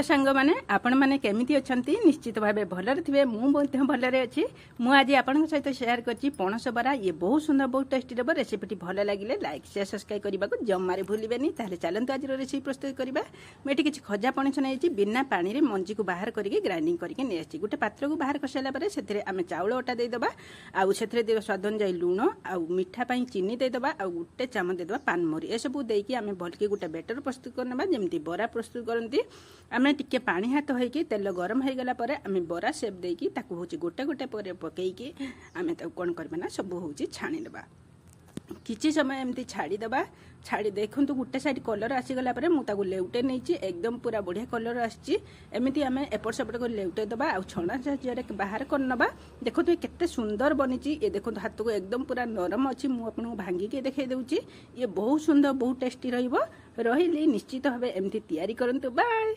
सांग मैंने आपण मैंने केमिति अछंती निश्चित भाव भलरे थे मुझे भलरे अच्छी मुझे आपण सहित शेयर करछि पणस बरा ये बहुत सुंदर बहुत टेस्टी रब रेसिपी भल लगे लाइक शेयर सब्सक्राइब करने को जमारे भूलें ताले चलते आज रेसिपी प्रस्तुत करवा मुझे किसी खजा पणस नहीं बिना पानी रे मंजी को बाहर करके ग्राइंडिंग करके नहीं आसी गोटे पात्र को बाहर कर सारा से आम चाउल अटा देदेबा आउ से स्वाद अनुजाई लुण आउ मीठा चीनी देदेबा आउ गोटे चामच देदेबा पानमरी ए सब देकी आम भलके गोटे बेटर प्रस्तुत करना जमी बरा प्रस्तुत करती आम टिके पानी हाथ होइकी तेल गरम हो गला पर आम बरा सेप देकी ताकू होची गोटे गोटे पर पकईकी आम कौन करबा ना सब होची छाणी देबा किछि समय एमती छाड़ी देबा छाड़ी देखंतु गोटे साइड कलर आसीगला पर मु ताकू लेउटे नैची एकदम पूरा बढ़िया कलर आसी एमती आम एपट सेपट कर लेउटे देबा आ छणा साहाय्य बाहर कर नबा देखंतु केते सुंदर बनिची ये देखंतु हाथ को एकदम पूरा नरम अछि मु आपन भांगी के देखाई देउची ये बहुत सुंदर बहुत टेस्टी रहिबो रहिली निश्चित भाबे एमती तैयारी करंतु बाय।